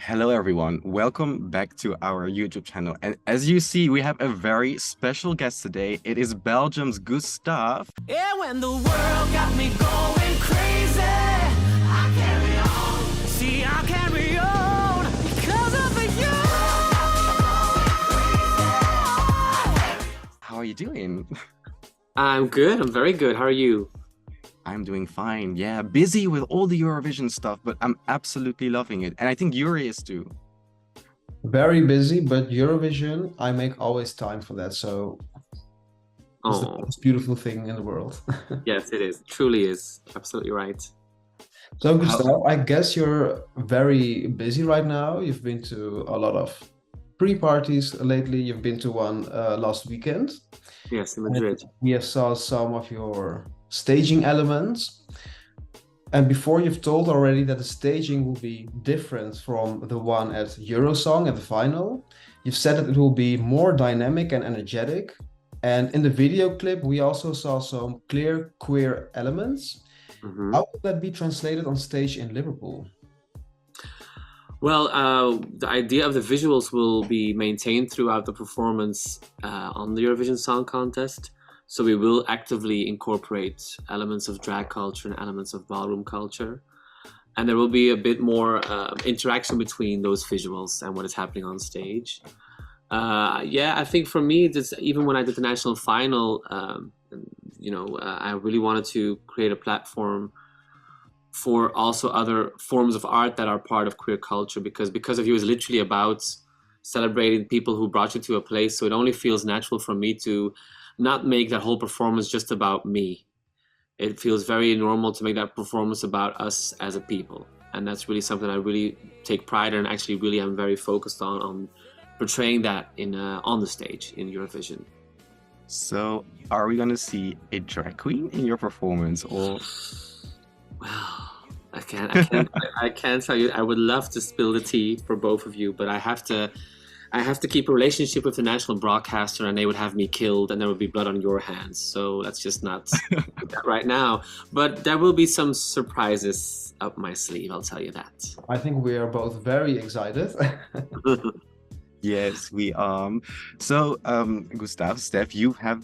Hello, everyone. Welcome back to our YouTube channel. And as you see, we have a very special guest today. It is Belgium's Gustaph. Yeah, when the world got me going crazy, I carry on. See, I carry on because of you. How are you doing? I'm good. I'm very good. How are you? I'm doing fine. Yeah, busy with all the Eurovision stuff, but I'm absolutely loving it. And I think Yuri is too. Very busy, but Eurovision, I make always time for that. So it's the Oh, most beautiful thing in the world. yes, it is. It truly is. Absolutely right. So, How, Gustav, I guess you're very busy right now. You've been to a lot of pre-parties lately. You've been to one last weekend. Yes, in And Madrid. we have saw some of your staging elements. And before you've told already that the staging will be different from the one at Eurosong at the final. You've said that it will be more dynamic and energetic. And in the video clip, we also saw some clear queer elements. hmm How will that be translated on stage in Liverpool? Well, the idea of the visuals will be maintained throughout the performance on the Eurovision Song Contest. So we will actively incorporate elements of drag culture and elements of ballroom culture. And there will be a bit more interaction between those visuals and what is happening on stage. Yeah, I think for me, just even when I did the national final, I really wanted to create a platform for also other forms of art that are part of queer culture, because of you is literally about celebrating people who brought you to a place. So it only feels natural for me to not make that whole performance just about me. It feels very normal to make that performance about us as a people. And that's really something I really take pride in, and actually really I'm very focused on portraying that in on the stage in Eurovision. so are we going to see a drag queen in your performance or? Well, I can't tell you. I would love to spill the tea for both of you, but I have to keep a relationship with the national broadcaster, and they would have me killed, and there would be blood on your hands. So let's just not do that right now. But there will be some surprises up my sleeve. I'll tell you that. I think we are both very excited. Yes, we Gustav, Steph, you've had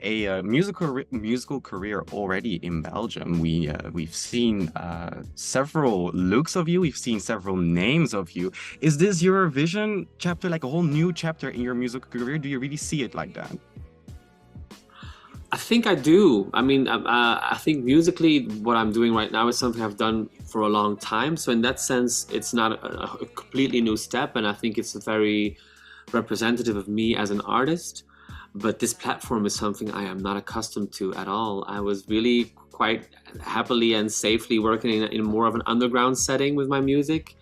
a musical career already in Belgium. We've seen several looks of you. We've seen several names of you. Is this Eurovision chapter like a whole new chapter in your musical career? Do you really see it like that? I think I do. I mean, I think musically, what I'm doing right now is something I've done for a long time. So in that sense, it's not a completely new step, and I think it's very representative of me as an artist. But this platform is something I am not accustomed to at all. I was really quite happily and safely working in more of an underground setting with my music.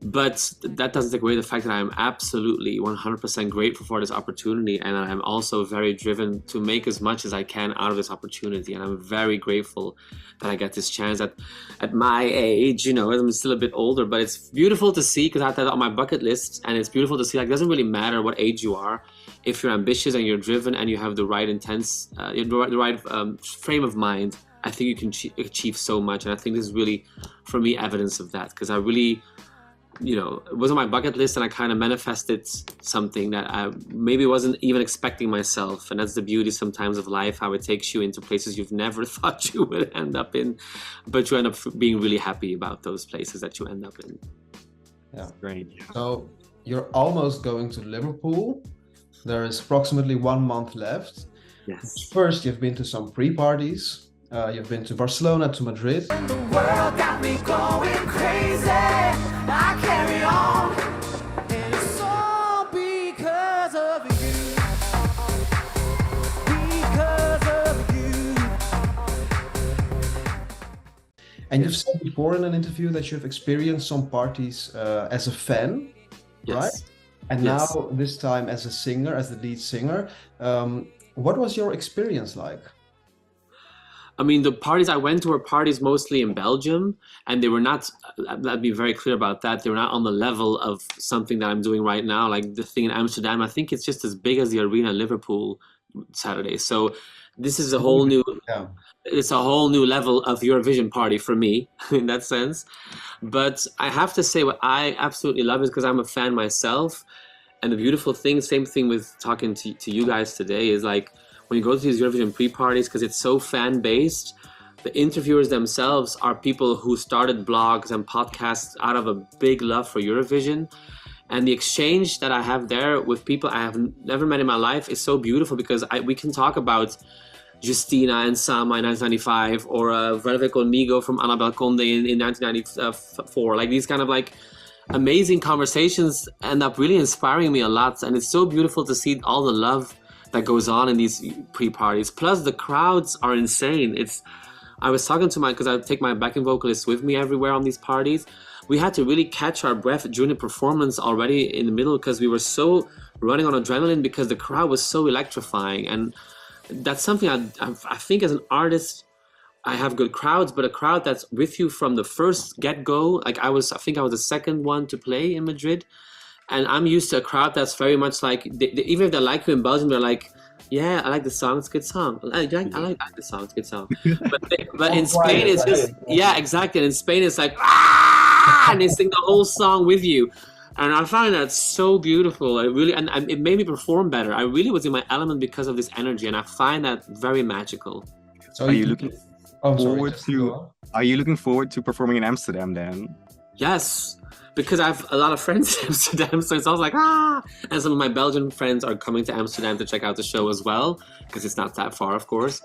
But that doesn't take away the fact that I am absolutely 100% grateful for this opportunity, and I'm also very driven to make as much as I can out of this opportunity. And I'm very grateful that I get this chance at my age. I'm still a bit older, but it's beautiful to see, because I have that on my bucket list, and it's beautiful to see. Like, it doesn't really matter what age you are, if you're ambitious and you're driven and you have the right the right frame of mind. I think you can achieve so much, and I think this is really, for me, evidence of that, because I really. It was on my bucket list, and I kind of manifested something that I maybe wasn't even expecting myself. And that's the beauty sometimes of life, how it takes you into places you've never thought you would end up in, but you end up being really happy about those places that you end up in. Yeah. Great. So you're almost going to Liverpool. There is approximately 1 month left. Yes. First, you've been to some pre-parties. You've been to Barcelona, to Madrid. The world got me going crazy. I carry on. And it's all because of you. Because of you. And you've said before in an interview that you've experienced some parties as a fan, right? Yes. And Yes. now this time as a singer, as the lead singer. What was your experience like? I mean, the parties I went to were parties mostly in Belgium, and they were not, I'd be very clear about that, they were not on the level of something that I'm doing right now, like the thing in Amsterdam. I think it's just as big as the arena in Liverpool Saturday. So This is a whole new, Yeah. it's a whole new level of Eurovision party for me in that sense. But I have to say what I absolutely love is because I'm a fan myself. And the beautiful thing, same thing with talking to you guys today, is like when you go to these Eurovision pre-parties, because it's so fan-based, the interviewers themselves are people who started blogs and podcasts out of a big love for Eurovision. And the exchange that I have there with people I have never met in my life is so beautiful because we can talk about Justina and Sama in 1995 or Velvet Conmigo from Annabel Conde in 1994. Like these kind of like amazing conversations end up really inspiring me a lot. And it's so beautiful to see all the love that goes on in these pre-parties. Plus the crowds are insane. I was talking to because I take my backing vocalists with me everywhere on these parties. We had to really catch our breath during the performance already in the middle because we were so running on adrenaline because the crowd was so electrifying. And that's something I think as an artist, I have good crowds, but a crowd that's with you from the first get-go. Like I think I was the second one to play in Madrid. And I'm used to a crowd that's very much like, even if they like you in Belgium, they're like, yeah, I like the song, it's a good song. I like the song, it's a good song. But in Spain, it's just, yeah, exactly. And in Spain, it's like, ah, and they sing the whole song with you. And I find that so beautiful. And it made me perform better. I really was in my element because of this energy, and I find that very magical. So Are you looking Oh, sorry, forward just go on. Are you looking forward to performing in Amsterdam then? Yes, because I have a lot of friends in Amsterdam, so it's always like, ah! And some of my Belgian friends are coming to Amsterdam to check out the show as well, because it's not that far, of course.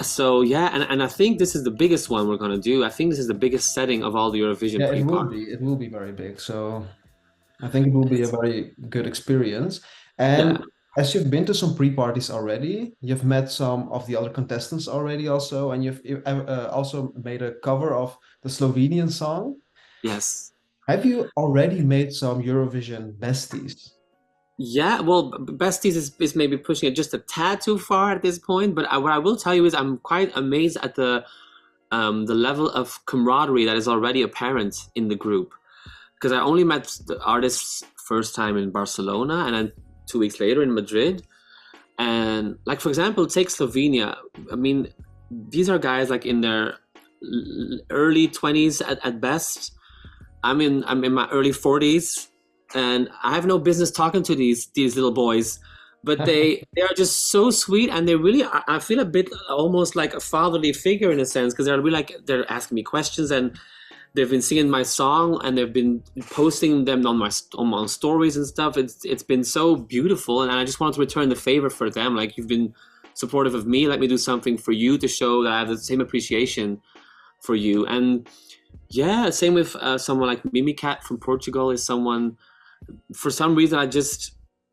So yeah, and I think this is the biggest one we're gonna do. I think this is the biggest setting of all the Eurovision Yeah, pre-party. it will be very big. So I think it will be a very good experience. And Yeah. as you've been to some pre-parties already, you've met some of the other contestants already also, and you've also made a cover of the Slovenian song. Yes. Have you already made some Eurovision besties? Yeah, well, Besties is maybe pushing it just a tad too far at this point, but what I will tell you is I'm quite amazed at the level of camaraderie that is already apparent in the group. Because I only met the artists first time in Barcelona and then 2 weeks later in Madrid. And like, for example, take Slovenia. I mean, these are guys like in their early 20s at best. I'm in my early 40s, and I have no business talking to these little boys, but they are just so sweet, and they really, I feel a bit almost like a fatherly figure in a sense, because they're really like, they're asking me questions, and they've been singing my song, and they've been posting them on my stories and stuff. It's been so beautiful, and I just wanted to return the favor for them. Like, you've been supportive of me, let me do something for you to show that I have the same appreciation for you. And yeah, same with someone like Mimi Cat from Portugal is someone, for some reason, I just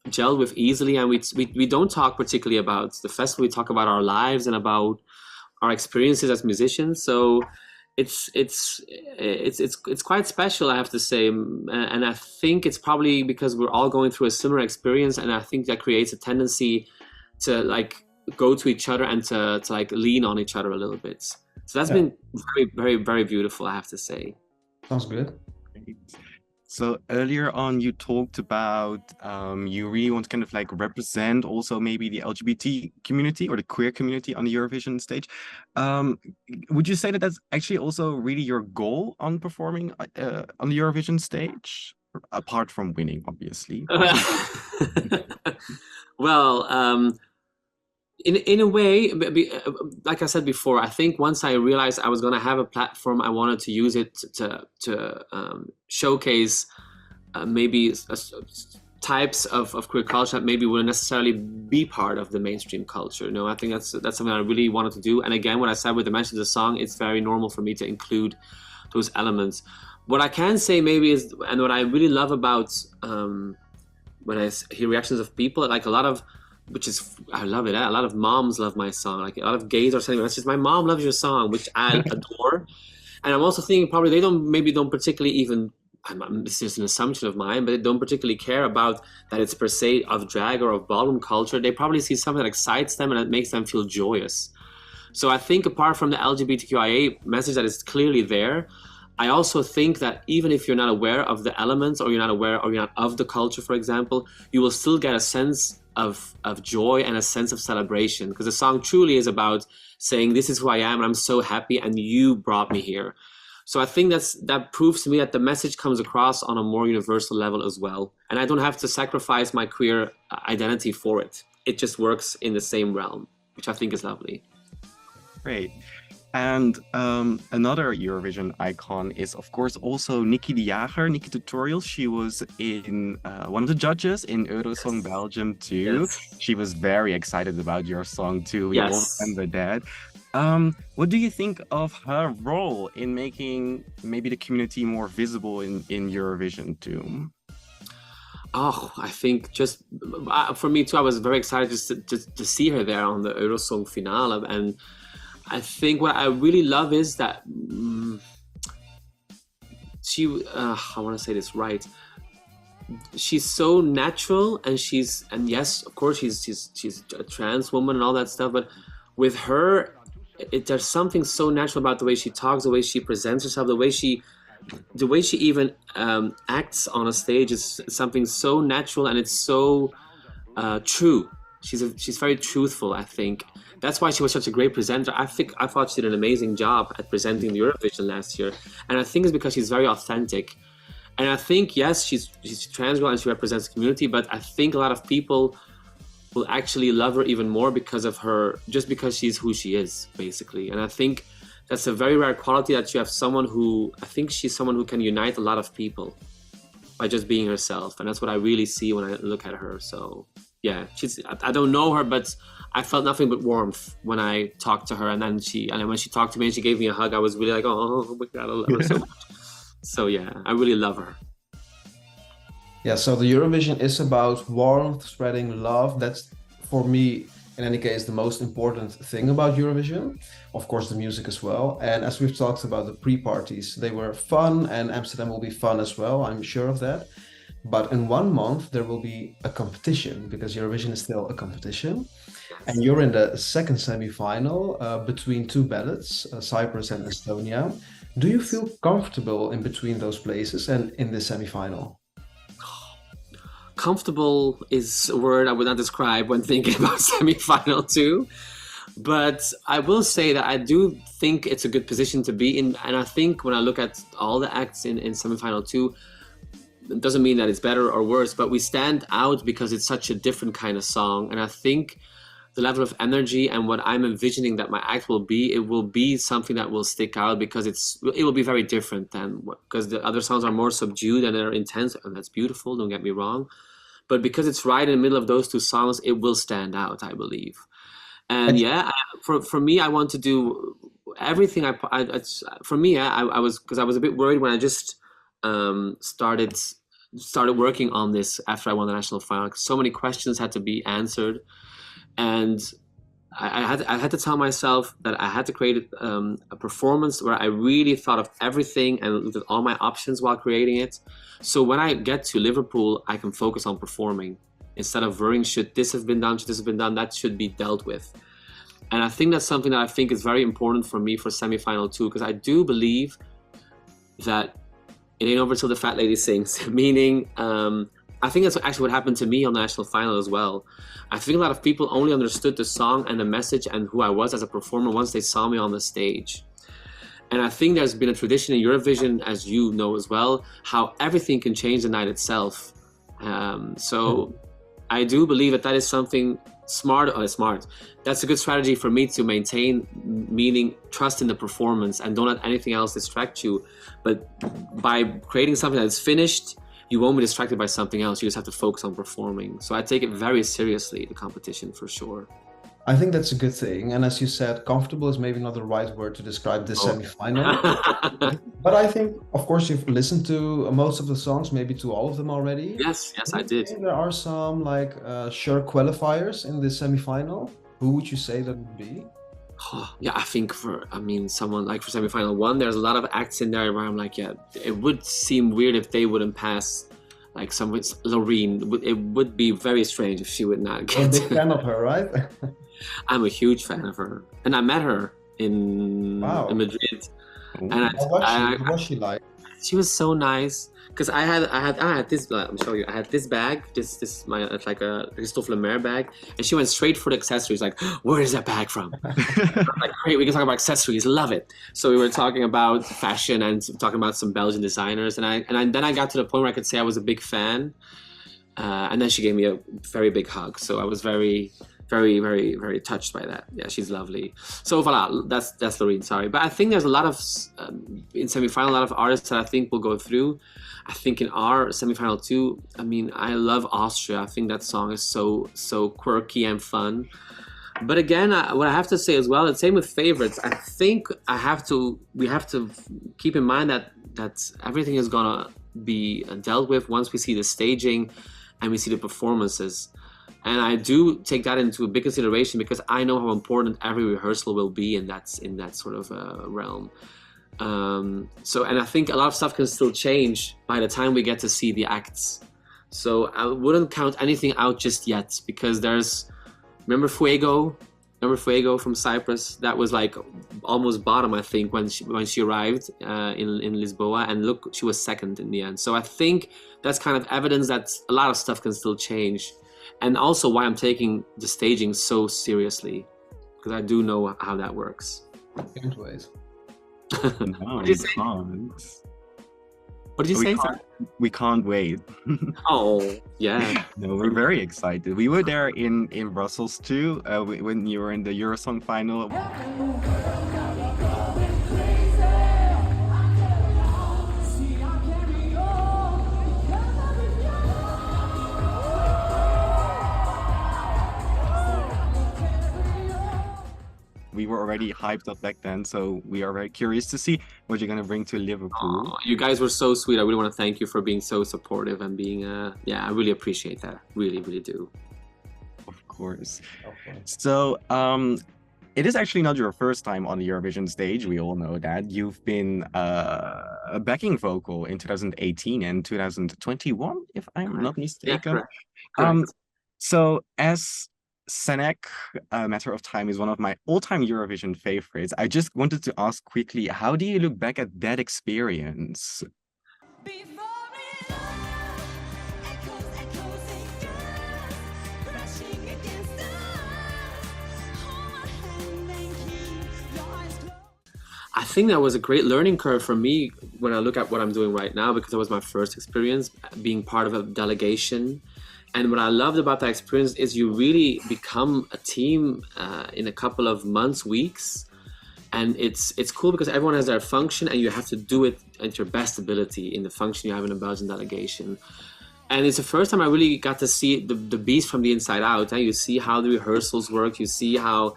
gelled with easily, and we don't talk particularly about the festival. We talk about our lives and about our experiences as musicians. So it's quite special, I have to say, and I think it's probably because we're all going through a similar experience, and I think that creates a tendency to like go to each other and to like lean on each other a little bit. So that's been very, very, very beautiful, I have to say. Sounds good. So earlier on, you talked about you really want to kind of like represent also maybe the LGBT community or the queer community on the Eurovision stage. Would you say that that's actually also really your goal on performing on the Eurovision stage, apart from winning, obviously? Well, in a way, like I said before, I think once I realized I was going to have a platform, I wanted to use it to showcase maybe types of queer culture that maybe wouldn't necessarily be part of the mainstream culture. You know, I think that's something I really wanted to do. And again, what I said with the mention of the song, it's very normal for me to include those elements. What I can say maybe is, and what I really love about when I hear reactions of people, like a lot of, which is, I love it. A lot of moms love my song. Like a lot of gays are saying, "That's just my mom loves your song," which I adore. And I'm also thinking probably they don't particularly even. This is an assumption of mine, but they don't particularly care about that it's per se of drag or of ballroom culture. They probably see something that excites them and that makes them feel joyous. So I think apart from the LGBTQIA message that is clearly there, I also think that even if you're not aware of the elements, or you're not aware, or you're not of the culture, for example, you will still get a sense of joy and a sense of celebration, because the song truly is about saying, this is who I am and I'm so happy and you brought me here. So I think that proves to me that the message comes across on a more universal level as well. And I don't have to sacrifice my queer identity for it. It just works in the same realm, which I think is lovely. Great. And another Eurovision icon is, of course, also Nikki de Jager, Nikki Tutorial. She was in one of the judges in Eurosong Belgium too. Yes. She was very excited about your song too. We all Yes. remember that. What do you think of her role in making maybe the community more visible in Eurovision too? Oh, I think just for me too, I was very excited just to see her there on the Eurosong finale. And I think what I really love is that I want to say this right. She's so natural, and yes, of course, she's a trans woman and all that stuff. But with her, there's something so natural about the way she talks, the way she presents herself, the way she even acts on a stage is something so natural, and it's so true. She's very truthful, I think. That's why she was such a great presenter. I thought she did an amazing job at presenting the Eurovision last year. And I think it's because she's very authentic. And I think, yes, she's trans girl and she represents the community, but I think a lot of people will actually love her even more because of her, just because she's who she is, basically. And I think that's a very rare quality, that you have someone who, I think she's someone who can unite a lot of people by just being herself. And that's what I really see when I look at her. So yeah, I don't know her, but I felt nothing but warmth when I talked to her. And then when she talked to me and she gave me a hug, I was really like, oh my God, I love her so much. So yeah, I really love her. Yeah, so the Eurovision is about warmth, spreading love. That's, for me, in any case, the most important thing about Eurovision. Of course, the music as well. And as we've talked about the pre-parties, they were fun, and Amsterdam will be fun as well, I'm sure of that. But in 1 month, there will be a competition, because Eurovision is still a competition. And you're in the second semi-final between two ballots, Cyprus and Estonia. Do you feel comfortable in between those places and in the semi-final? Comfortable is a word I would not describe when thinking about semi-final too. But I will say that I do think it's a good position to be in. And I think when I look at all the acts in semi-final two, it doesn't mean that it's better or worse, but we stand out because it's such a different kind of song. And I think the level of energy and what I'm envisioning that my act will be, it will be something that will stick out, because it will be very different because the other songs are more subdued and they're intense, and that's beautiful, don't get me wrong. But because it's right in the middle of those two songs, it will stand out, I believe. And yeah, for me, I want to do everything. For me, I was a bit worried when I just started working on this after I won the national final. So many questions had to be answered, and I had to tell myself that I had to create a performance where I really thought of everything and looked at all my options while creating it. So when I get to Liverpool, I can focus on performing instead of worrying, should this have been done, should this have been done, that should be dealt with. And I think that's something that I think is very important for me for semi-final too, because I do believe that it ain't over till the fat lady sings, meaning I think that's actually what happened to me on the national final as well. I think a lot of people only understood the song and the message and who I was as a performer once they saw me on the stage. And I think there's been a tradition in Eurovision, as you know as well, how everything can change the night itself. So I do believe that is something smart. That's a good strategy for me to maintain, meaning trust in the performance and don't let anything else distract you. But by creating something that's finished, you won't be distracted by something else. You just have to focus on performing. So I take it very seriously, the competition, for sure. I think that's a good thing. And as you said, comfortable is maybe not the right word to describe this semi-final. But I think, of course, you've listened to most of the songs, maybe to all of them already. Yes, I did. There are some sure qualifiers in this semi-final. Who would you say that would be? Yeah, I think someone like for semi-final one, there's a lot of acts in there where I'm like, yeah, it would seem weird if they wouldn't pass. Like Loreen, it would be very strange if she would not get. I'm a big fan of her, right? I'm a huge fan of her, and I met her in Madrid. And what was she like? She was so nice. Because I had this. Let me show you. I had this bag. This is my it's like a Gustaph bag, and she went straight for the accessories. Like, where is that bag from? Like, great, we can talk about accessories. Love it. So we were talking about fashion and talking about some Belgian designers, and then I got to the point where I could say I was a big fan, and then she gave me a very big hug. So I was very, very, very, very touched by that. Yeah, she's lovely. So voila, that's Loreen. Sorry, but I think there's a lot of in semifinal, a lot of artists that I think will go through. I think in our semifinal too. I mean, I love Austria. I think that song is so quirky and fun. But again, what I have to say as well, and same with favorites. I think we have to keep in mind that everything is gonna be dealt with once we see the staging and we see the performances. And I do take that into a big consideration because I know how important every rehearsal will be in that sort of realm. And I think a lot of stuff can still change by the time we get to see the acts. So I wouldn't count anything out just yet because remember Fuego from Cyprus? That was like almost bottom, I think, when she arrived in Lisboa, and look, she was second in the end. So I think that's kind of evidence that a lot of stuff can still change. And also why I'm taking the staging so seriously, because I do know how that works. Can't wait. No, we can't. What did you say? We can't wait. Oh, yeah. No, we're very excited. We were there in Brussels too when you were in the Eurosong final. We were already hyped up back then, so we are very curious to see what you're going to bring to Liverpool. Oh, you guys were so sweet. I really want to thank you for being so supportive and being, yeah, I really appreciate that. Really, really do. Of course. So, it is actually not your first time on the Eurovision stage. We all know that. You've been a backing vocal in 2018 and 2021, if I'm not mistaken. Yeah, correct. So, as Senek, Matter of Time is one of my all-time Eurovision favorites. I just wanted to ask quickly, how do you look back at that experience? I think that was a great learning curve for me when I look at what I'm doing right now, because it was my first experience being part of a delegation. And what I loved about that experience is you really become a team in a couple of months, weeks. And it's cool because everyone has their function and you have to do it at your best ability in the function you have in a Belgian delegation. And it's the first time I really got to see the beast from the inside out. You see how the rehearsals work, you see how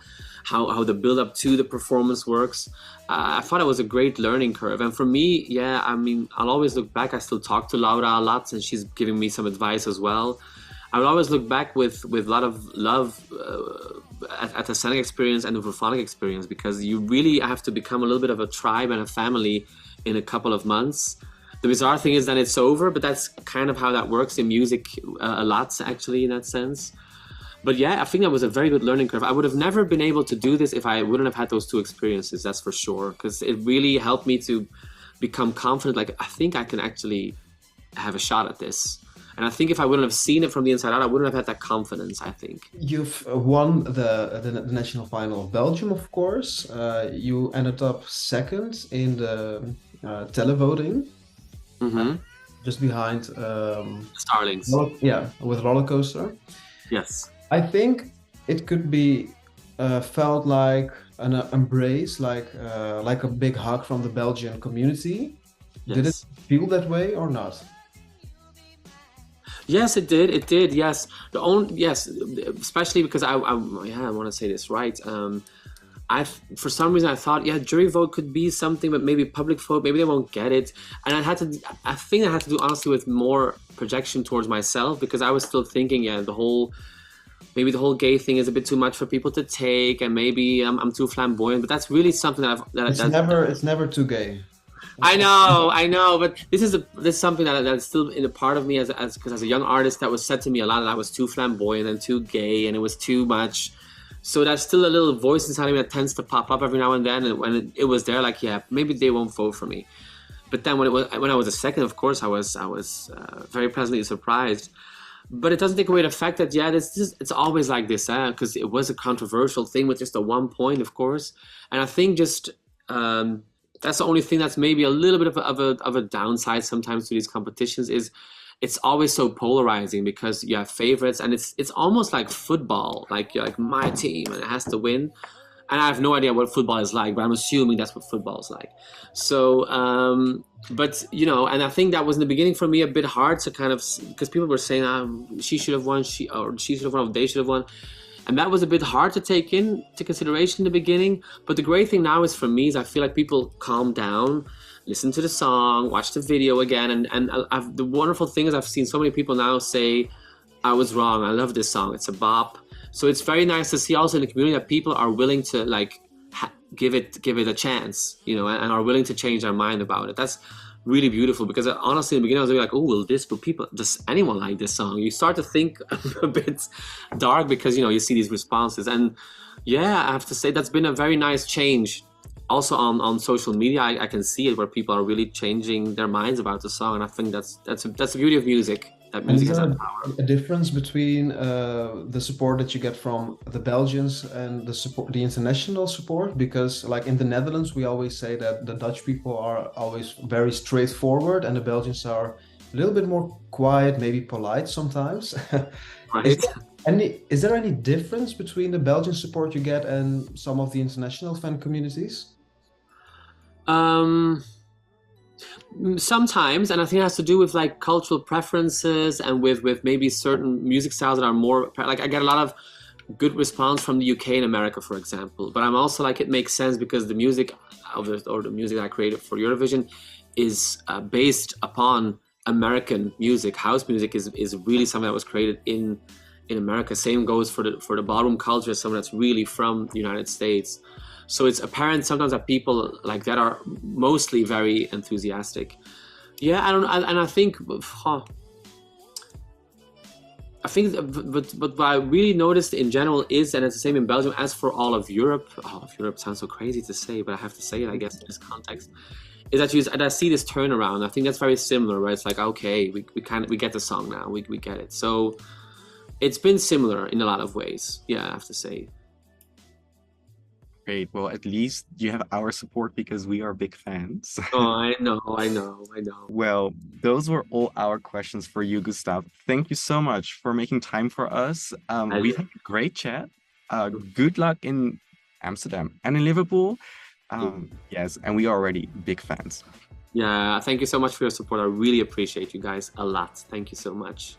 the build-up to the performance works. I thought it was a great learning curve. And for me, yeah, I mean, I'll always look back. I still talk to Laura a lot and she's giving me some advice as well. I would always look back with a lot of love at the Senek experience and the Verphonic experience, because you really have to become a little bit of a tribe and a family in a couple of months. The bizarre thing is that it's over, but that's kind of how that works in music a lot, actually, in that sense. But yeah, I think that was a very good learning curve. I would have never been able to do this if I wouldn't have had those two experiences, that's for sure, because it really helped me to become confident. Like, I think I can actually have a shot at this. And I think if I wouldn't have seen it from the inside out, I wouldn't have had that confidence, I think. You've won the national final of Belgium, of course. You ended up second in the televoting. Mm-hmm. Just behind... Starlings. Yeah, with Roller Coaster. Yes. I think it could be felt like an embrace, like a big hug from the Belgian community. Yes. Did it feel that way or not? Yes, it did. It did. Yes, yes, especially because I want to say this right. For some reason I thought, yeah, jury vote could be something, but maybe public vote, maybe they won't get it. And I think I had to do honestly with more projection towards myself, because I was still thinking, yeah, maybe the whole gay thing is a bit too much for people to take, and maybe I'm too flamboyant. But that's really something it's never too gay. I know, but this is something that's still in a part of me because as a young artist, that was said to me a lot, that I was too flamboyant and too gay, and it was too much. So that's still a little voice inside of me that tends to pop up every now and then, and when it was there, like, yeah, maybe they won't vote for me. But then when I was a second, of course, I was very pleasantly surprised. But it doesn't take away the fact that it's always like this, because it was a controversial thing with just a 1 point, of course. And I think just that's the only thing that's maybe a little bit of a downside sometimes to these competitions is it's always so polarizing because you have favorites, and it's almost like football, like you're like my team and it has to win. And I have no idea what football is like, but I'm assuming that's what football is like. So, but you know, and I think that was in the beginning for me a bit hard to kind of, because people were saying she should have won, she should have won, or they should have won. And that was a bit hard to take into consideration in the beginning. But the great thing now is for me is I feel like people calm down, listen to the song, watch the video again. And the wonderful thing is I've seen so many people now say, I was wrong, I love this song, it's a bop. So it's very nice to see also in the community that people are willing to like give it a chance, you know, and are willing to change their mind about it. That's really beautiful because honestly in the beginning I was like, oh, does anyone like this song? You start to think a bit dark because, you know, you see these responses. And yeah, I have to say that's been a very nice change. Also on social media, I can see it where people are really changing their minds about the song, and I think that's the beauty of music. That music has that power. A difference between the support that you get from the Belgians and the international support? Because like in the Netherlands, we always say that the Dutch people are always very straightforward and the Belgians are a little bit more quiet, maybe polite sometimes. Right. Is there any difference between the Belgian support you get and some of the international fan communities? Sometimes, and I think it has to do with like cultural preferences and with maybe certain music styles that are more like I get a lot of good response from the UK and America, for example. But I'm also like, it makes sense because the music the music that I created for Eurovision is based upon American music. House music is really something that was created in America. Same goes for the ballroom culture, something that's really from the United States. So it's apparent sometimes that people like that are mostly very enthusiastic. Yeah, I think, but what I really noticed in general is, and it's the same in Belgium as for all of Europe. All of Europe sounds so crazy to say, but I have to say it, I guess, in this context. Is that I see this turnaround. I think that's very similar, right? It's like, okay, we get the song now, we get it. So it's been similar in a lot of ways. Yeah, I have to say. Great. Well, at least you have our support because we are big fans. Oh, I know. Well, those were all our questions for you, Gustaph. Thank you so much for making time for us. We've had a great chat. Good luck in Amsterdam and in Liverpool. Yes, and we are already big fans. Yeah, thank you so much for your support. I really appreciate you guys a lot. Thank you so much.